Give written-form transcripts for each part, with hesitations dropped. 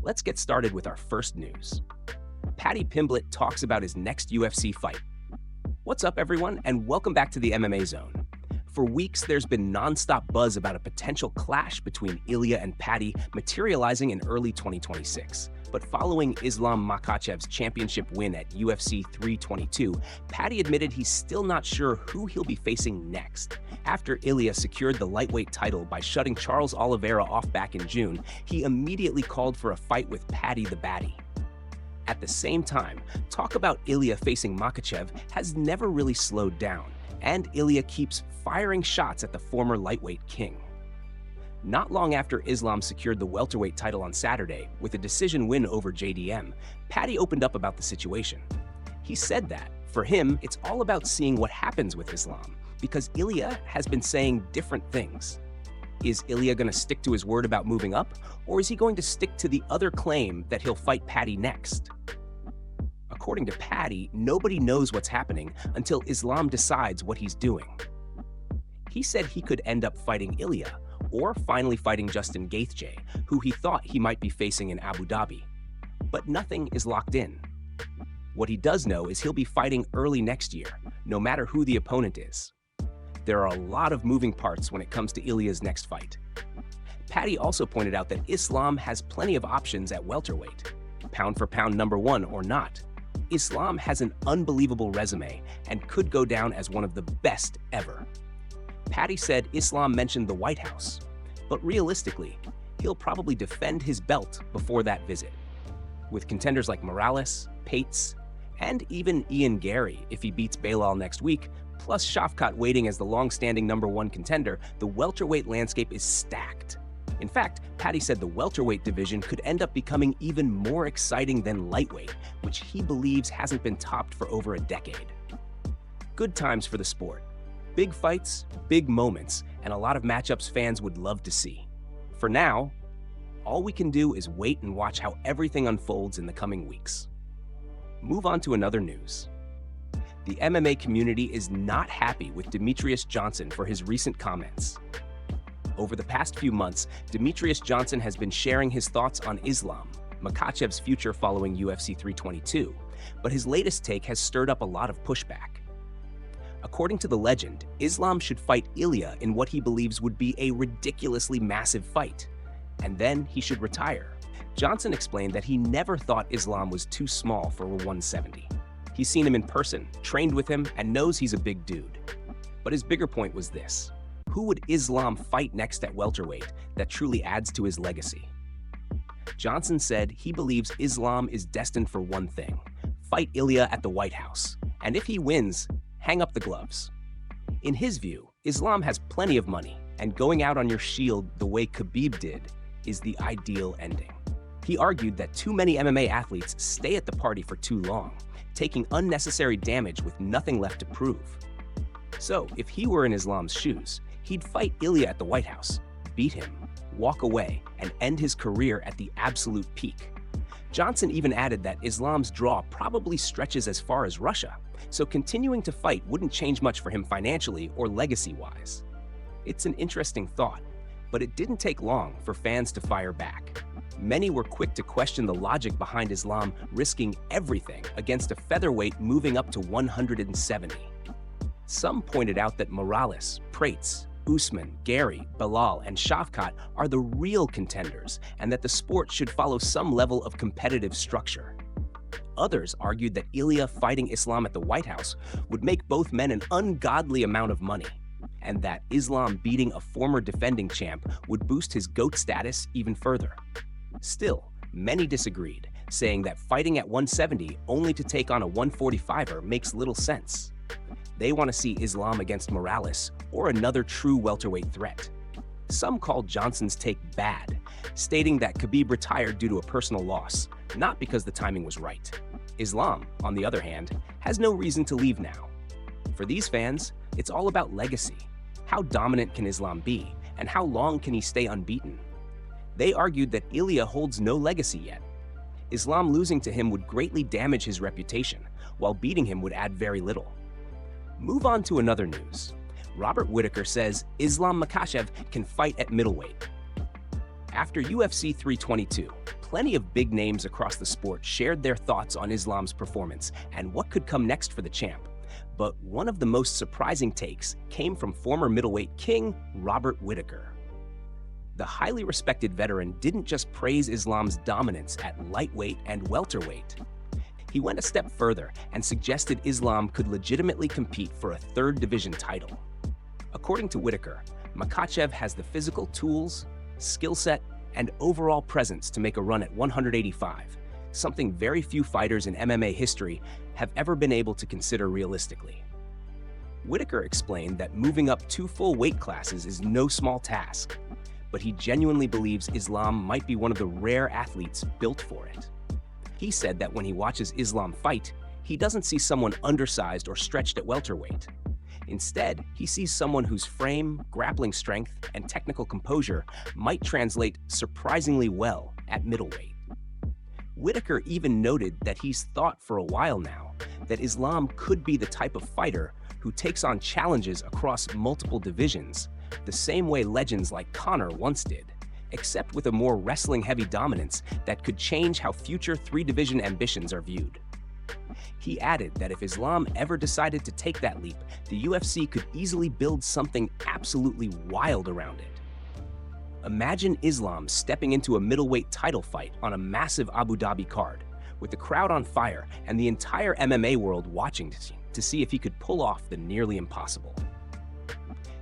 Let's get started with our first news. Paddy Pimblett talks about his next UFC fight. What's up, everyone, and welcome back to the MMA Zone. For weeks, there's been non-stop buzz about a potential clash between Ilia and Paddy materializing in early 2026. But following Islam Makhachev's championship win at UFC 322, Paddy admitted he's still not sure who he'll be facing next. After Ilia secured the lightweight title by shutting Charles Oliveira off back in June, he immediately called for a fight with Paddy the Baddy. At the same time, talk about Ilia facing Makhachev has never really slowed down, and Ilia keeps firing shots at the former lightweight king. Not long after Islam secured the welterweight title on Saturday with a decision win over JDM, Paddy opened up about the situation. He said that, for him, it's all about seeing what happens with Islam, because Ilia has been saying different things. Is Ilia going to stick to his word about moving up, or is he going to stick to the other claim that he'll fight Paddy next? According to Paddy, nobody knows what's happening until Islam decides what he's doing. He said he could end up fighting Ilia, or finally fighting Justin Gaethje, who he thought he might be facing in Abu Dhabi. But nothing is locked in. What he does know is he'll be fighting early next year, no matter who the opponent is. There are a lot of moving parts when it comes to Ilia's next fight. Paddy also pointed out that Islam has plenty of options at welterweight, pound for pound #1 or not. Islam has an unbelievable resume and could go down as one of the best ever. Paddy said Islam mentioned the White House, but realistically, he'll probably defend his belt before that visit. With contenders like Morales, Pates, and even Ian Gary if he beats Belal next week, plus Shavkat waiting as the long-standing #1 contender, the welterweight landscape is stacked. In fact, Paddy said the welterweight division could end up becoming even more exciting than lightweight, which he believes hasn't been topped for over a decade. Good times for the sport. Big fights, big moments, and a lot of matchups fans would love to see. For now, all we can do is wait and watch how everything unfolds in the coming weeks. Move on to another news. The MMA community is not happy with Demetrious Johnson for his recent comments. Over the past few months, Demetrious Johnson has been sharing his thoughts on Islam, Makhachev's future following UFC 322, but his latest take has stirred up a lot of pushback. According to the legend, Islam should fight Ilia in what he believes would be a ridiculously massive fight, and then he should retire. Johnson explained that he never thought Islam was too small for a 170. He's seen him in person, trained with him, and knows he's a big dude. But his bigger point was this: who would Islam fight next at welterweight that truly adds to his legacy? Johnson said he believes Islam is destined for one thing: fight Ilia at the White House, and if he wins, hang up the gloves. In his view, Islam has plenty of money, and going out on your shield the way Khabib did is the ideal ending. He argued that too many MMA athletes stay at the party for too long, taking unnecessary damage with nothing left to prove. So, if he were in Islam's shoes, he'd fight Ilia at the White House, beat him, walk away, and end his career at the absolute peak. Johnson even added that Islam's draw probably stretches as far as Russia, so continuing to fight wouldn't change much for him financially or legacy-wise. It's an interesting thought, but it didn't take long for fans to fire back. Many were quick to question the logic behind Islam risking everything against a featherweight moving up to 170. Some pointed out that Morales, Prates, Usman, Gary, Belal, and Shavkat are the real contenders, and that the sport should follow some level of competitive structure. Others argued that Ilia fighting Islam at the White House would make both men an ungodly amount of money, and that Islam beating a former defending champ would boost his GOAT status even further. Still, many disagreed, saying that fighting at 170 only to take on a 145er makes little sense. They want to see Islam against Morales or another true welterweight threat. Some called Johnson's take bad, stating that Khabib retired due to a personal loss, not because the timing was right. Islam, on the other hand, has no reason to leave now. For these fans, it's all about legacy. How dominant can Islam be, and how long can he stay unbeaten? They argued that Ilia holds no legacy yet. Islam losing to him would greatly damage his reputation, while beating him would add very little. Move on to another news. Robert Whitaker says Islam Makhachev can fight at middleweight. After UFC 322, plenty of big names across the sport shared their thoughts on Islam's performance and what could come next for the champ. But one of the most surprising takes came from former middleweight king Robert Whittaker. The highly respected veteran didn't just praise Islam's dominance at lightweight and welterweight. He went a step further and suggested Islam could legitimately compete for a third division title. According to Whittaker, Makhachev has the physical tools, skill set, and overall presence to make a run at 185, something very few fighters in MMA history have ever been able to consider realistically. Whittaker explained that moving up 2 full weight classes is no small task, but he genuinely believes Islam might be one of the rare athletes built for it. He said that when he watches Islam fight, he doesn't see someone undersized or stretched at welterweight. Instead, he sees someone whose frame, grappling strength, and technical composure might translate surprisingly well at middleweight. Whittaker even noted that he's thought for a while now that Islam could be the type of fighter who takes on challenges across multiple divisions, the same way legends like Conor once did, except with a more wrestling-heavy dominance that could change how future 3-division ambitions are viewed. He added that if Islam ever decided to take that leap, the UFC could easily build something absolutely wild around it. Imagine Islam stepping into a middleweight title fight on a massive Abu Dhabi card, with the crowd on fire and the entire MMA world watching to see if he could pull off the nearly impossible.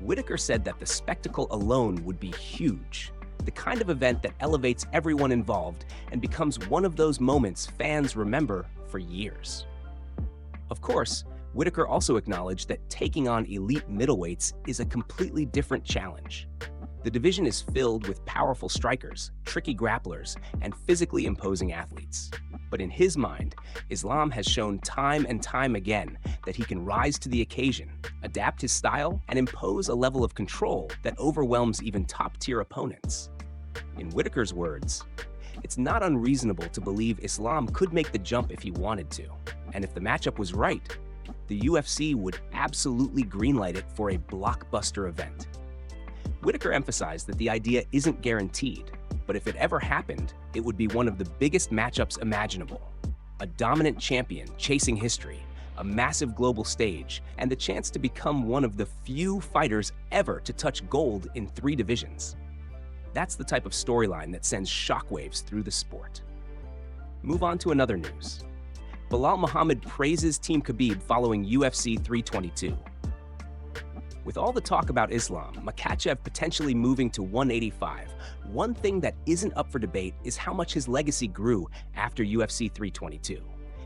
Whittaker said that the spectacle alone would be huge, the kind of event that elevates everyone involved and becomes one of those moments fans remember for years. Of course, Whittaker also acknowledged that taking on elite middleweights is a completely different challenge. The division is filled with powerful strikers, tricky grapplers, and physically imposing athletes. But in his mind, Islam has shown time and time again that he can rise to the occasion, adapt his style, and impose a level of control that overwhelms even top-tier opponents. In Whittaker's words, it's not unreasonable to believe Islam could make the jump if he wanted to, and if the matchup was right, the UFC would absolutely greenlight it for a blockbuster event. Whittaker emphasized that the idea isn't guaranteed, but if it ever happened, it would be one of the biggest matchups imaginable. A dominant champion chasing history, a massive global stage, and the chance to become one of the few fighters ever to touch gold in 3 divisions. That's the type of storyline that sends shockwaves through the sport. Move on to another news. Belal Muhammad praises Team Khabib following UFC 322. With all the talk about Islam, Makhachev potentially moving to 185, one thing that isn't up for debate is how much his legacy grew after UFC 322.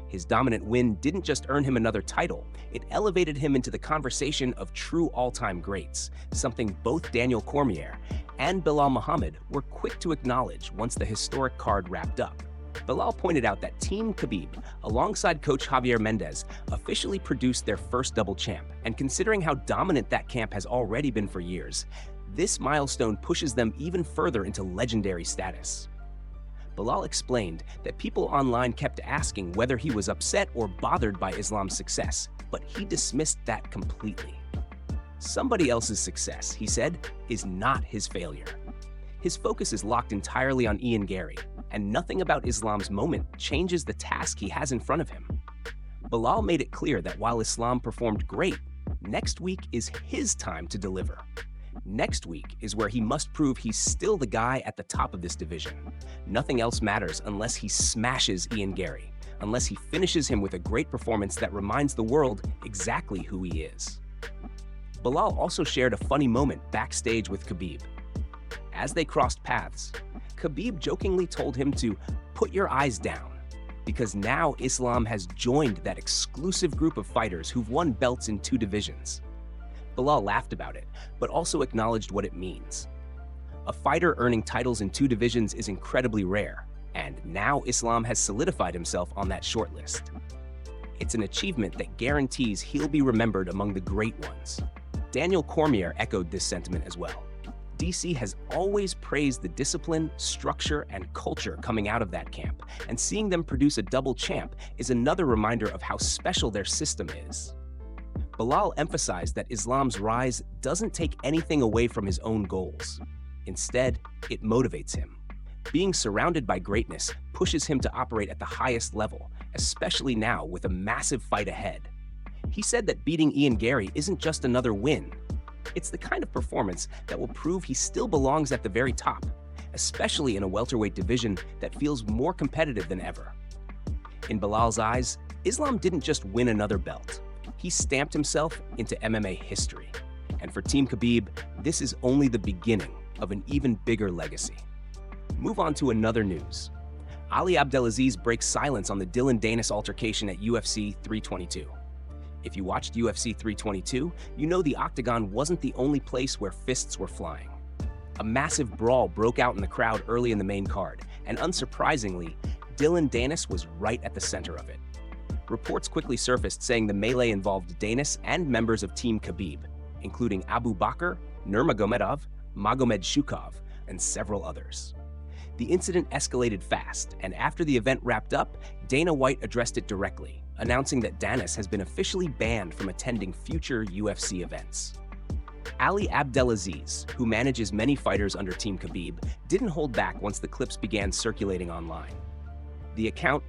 His dominant win didn't just earn him another title, it elevated him into the conversation of true all-time greats, something both Daniel Cormier and Belal Muhammad were quick to acknowledge once the historic card wrapped up. Belal pointed out that Team Khabib, alongside coach Javier Mendez, officially produced their first double champ, and considering how dominant that camp has already been for years, this milestone pushes them even further into legendary status. Belal explained that people online kept asking whether he was upset or bothered by Islam's success, but he dismissed that completely. Somebody else's success, he said, is not his failure. His focus is locked entirely on Ian Garry, and nothing about Islam's moment changes the task he has in front of him. Belal made it clear that while Islam performed great, next week is his time to deliver. Next week is where he must prove he's still the guy at the top of this division. Nothing else matters unless he smashes Ian Garry, unless he finishes him with a great performance that reminds the world exactly who he is. Belal also shared a funny moment backstage with Khabib. As they crossed paths, Khabib jokingly told him to put your eyes down, because now Islam has joined that exclusive group of fighters who've won belts in 2 divisions. Belal laughed about it, but also acknowledged what it means. A fighter earning titles in 2 divisions is incredibly rare, and now Islam has solidified himself on that shortlist. It's an achievement that guarantees he'll be remembered among the great ones. Daniel Cormier echoed this sentiment as well. DC has always praised the discipline, structure, and culture coming out of that camp, and seeing them produce a double champ is another reminder of how special their system is. Belal emphasized that Islam's rise doesn't take anything away from his own goals. Instead, it motivates him. Being surrounded by greatness pushes him to operate at the highest level, especially now with a massive fight ahead. He said that beating Ian Gary isn't just another win. It's the kind of performance that will prove he still belongs at the very top, especially in a welterweight division that feels more competitive than ever. In Belal's eyes, Islam didn't just win another belt. He stamped himself into MMA history. And for Team Khabib, this is only the beginning of an even bigger legacy. Move on to another news. Ali Abdelaziz breaks silence on the Dillon Danis altercation at UFC 322. If you watched UFC 322, you know the Octagon wasn't the only place where fists were flying. A massive brawl broke out in the crowd early in the main card, and unsurprisingly, Dillon Danis was right at the center of it. Reports quickly surfaced saying the melee involved Danis and members of Team Khabib, including Abu Bakr, Nurmagomedov, Magomed Shukov, and several others. The incident escalated fast, and after the event wrapped up, Dana White addressed it directly, announcing that Danis has been officially banned from attending future UFC events. Ali Abdelaziz, who manages many fighters under Team Khabib, didn't hold back once the clips began circulating online. The account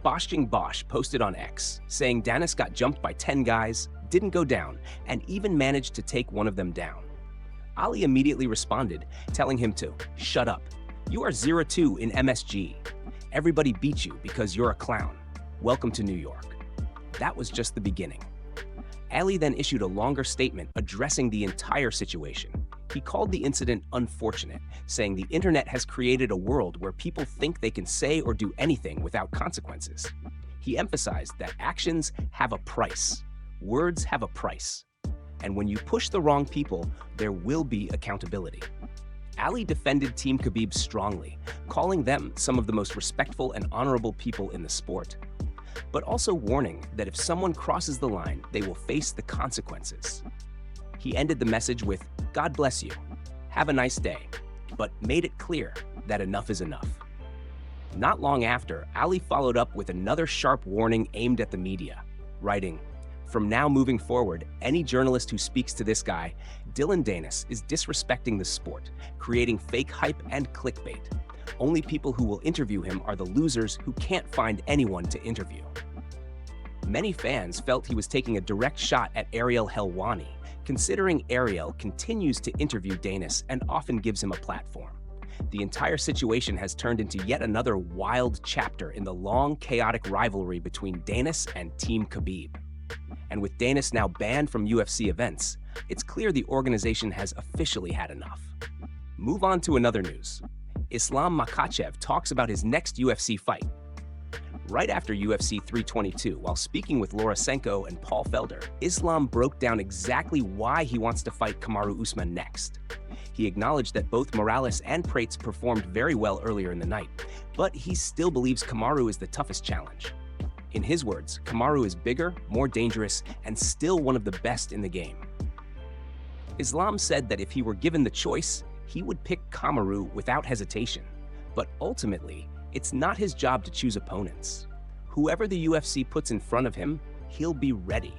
Boshing Bosh posted on X, saying Danis got jumped by 10 guys, didn't go down, and even managed to take one of them down. Ali immediately responded, telling him to shut up. You are 0-2 in MSG. Everybody beat you because you're a clown. Welcome to New York. That was just the beginning. Ali then issued a longer statement addressing the entire situation. He called the incident unfortunate, saying the internet has created a world where people think they can say or do anything without consequences. He emphasized that actions have a price. Words have a price. And when you push the wrong people, there will be accountability. Ali defended Team Khabib strongly, calling them some of the most respectful and honorable people in the sport, but also warning that if someone crosses the line, they will face the consequences. He ended the message with, "God bless you, have a nice day," but made it clear that enough is enough. Not long after, Ali followed up with another sharp warning aimed at the media, writing, "From now moving forward, any journalist who speaks to this guy, Dillon Danis, is disrespecting the sport, creating fake hype and clickbait. Only people who will interview him are the losers who can't find anyone to interview." Many fans felt he was taking a direct shot at Ariel Helwani, considering Ariel continues to interview Danis and often gives him a platform. The entire situation has turned into yet another wild chapter in the long, chaotic rivalry between Danis and Team Khabib. And with Danis now banned from UFC events, it's clear the organization has officially had enough. Move on to another news. Islam Makhachev talks about his next UFC fight. Right after UFC 322, while speaking with Laura Senko and Paul Felder, Islam broke down exactly why he wants to fight Kamaru Usman next. He acknowledged that both Morales and Prates performed very well earlier in the night, but he still believes Kamaru is the toughest challenge. In his words, Kamaru is bigger, more dangerous, and still one of the best in the game. Islam said that if he were given the choice, he would pick Kamaru without hesitation. But ultimately, it's not his job to choose opponents. Whoever the UFC puts in front of him, he'll be ready.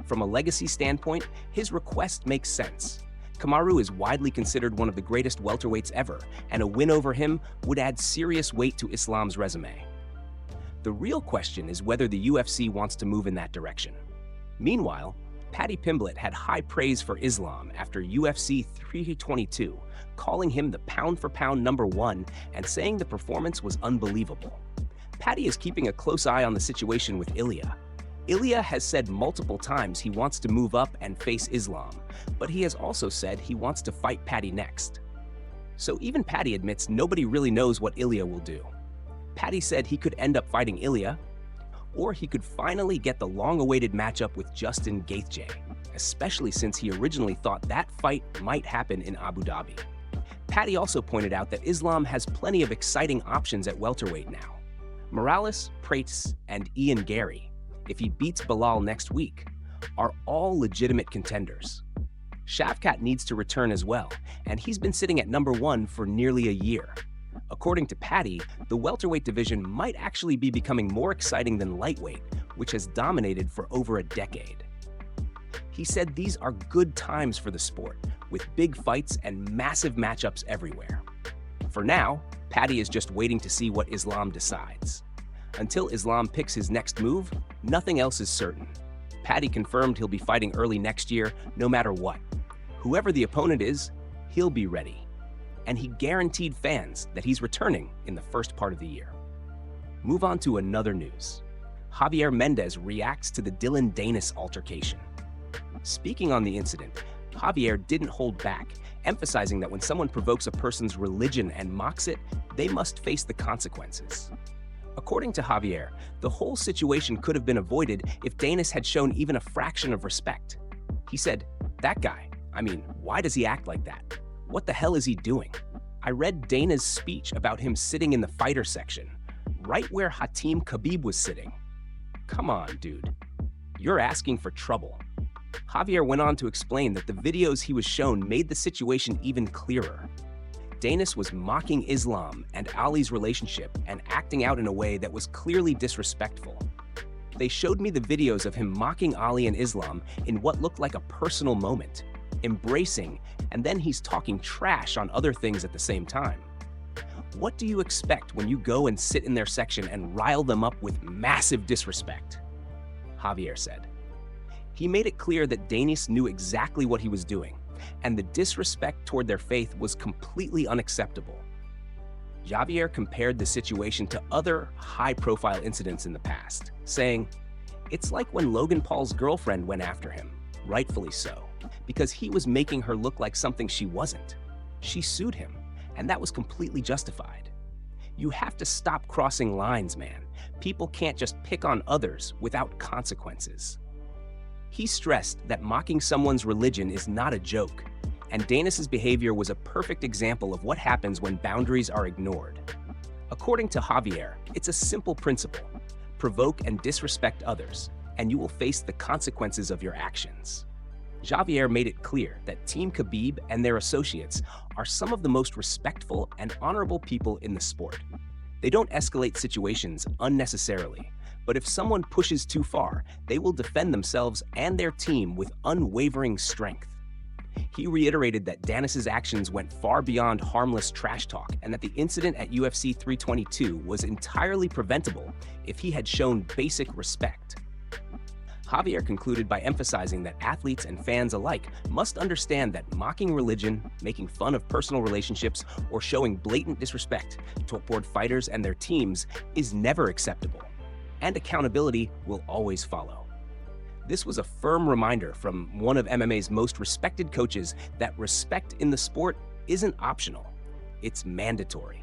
From a legacy standpoint, his request makes sense. Kamaru is widely considered one of the greatest welterweights ever, and a win over him would add serious weight to Islam's resume. The real question is whether the UFC wants to move in that direction. Meanwhile, Paddy Pimblett had high praise for Islam after UFC 322, calling him the pound-for-pound #1 and saying the performance was unbelievable. Paddy is keeping a close eye on the situation with Ilia. Ilia has said multiple times he wants to move up and face Islam, but he has also said he wants to fight Paddy next. So even Paddy admits nobody really knows what Ilia will do. Paddy said he could end up fighting Ilia, or he could finally get the long-awaited matchup with Justin Gaethje, especially since he originally thought that fight might happen in Abu Dhabi. Paddy also pointed out that Islam has plenty of exciting options at welterweight now. Morales, Prates, and Ian Gary, if he beats Belal next week, are all legitimate contenders. Shavkat needs to return as well, and he's been sitting at #1 for nearly a year. According to Paddy, the welterweight division might actually be becoming more exciting than lightweight, which has dominated for over a decade. He said these are good times for the sport, with big fights and massive matchups everywhere. For now, Paddy is just waiting to see what Islam decides. Until Islam picks his next move, nothing else is certain. Paddy confirmed he'll be fighting early next year, no matter what. Whoever the opponent is, he'll be ready. And he guaranteed fans that he's returning in the first part of the year. Move on to another news. Javier Mendez reacts to the Dillon Danis altercation. Speaking on the incident, Javier didn't hold back, emphasizing that when someone provokes a person's religion and mocks it, they must face the consequences. According to Javier, the whole situation could have been avoided if Danis had shown even a fraction of respect. He said, "That guy, why does he act like that? What the hell is he doing? I read Dana's speech about him sitting in the fighter section, right where Hatim Khabib was sitting. Come on, dude. You're asking for trouble." Javier went on to explain that the videos he was shown made the situation even clearer. Danis was mocking Islam and Ali's relationship and acting out in a way that was clearly disrespectful. They showed me the videos of him mocking Ali and Islam in what looked like a personal moment, embracing, and then he's talking trash on other things at the same time. What do you expect when you go and sit in their section and rile them up with massive disrespect? Javier said. He made it clear that Danis knew exactly what he was doing, and the disrespect toward their faith was completely unacceptable. Javier compared the situation to other high-profile incidents in the past, saying, "It's like when Logan Paul's girlfriend went after him, rightfully so, because he was making her look like something she wasn't. She sued him, and that was completely justified. You have to stop crossing lines, man. People can't just pick on others without consequences." He stressed that mocking someone's religion is not a joke, and Danis's behavior was a perfect example of what happens when boundaries are ignored. According to Javier, it's a simple principle: provoke and disrespect others, and you will face the consequences of your actions. Javier made it clear that Team Khabib and their associates are some of the most respectful and honorable people in the sport. They don't escalate situations unnecessarily, but if someone pushes too far, they will defend themselves and their team with unwavering strength. He reiterated that Danis's actions went far beyond harmless trash talk and that the incident at UFC 322 was entirely preventable if he had shown basic respect. Javier concluded by emphasizing that athletes and fans alike must understand that mocking religion, making fun of personal relationships, or showing blatant disrespect toward fighters and their teams is never acceptable, and accountability will always follow. This was a firm reminder from one of MMA's most respected coaches that respect in the sport isn't optional, it's mandatory.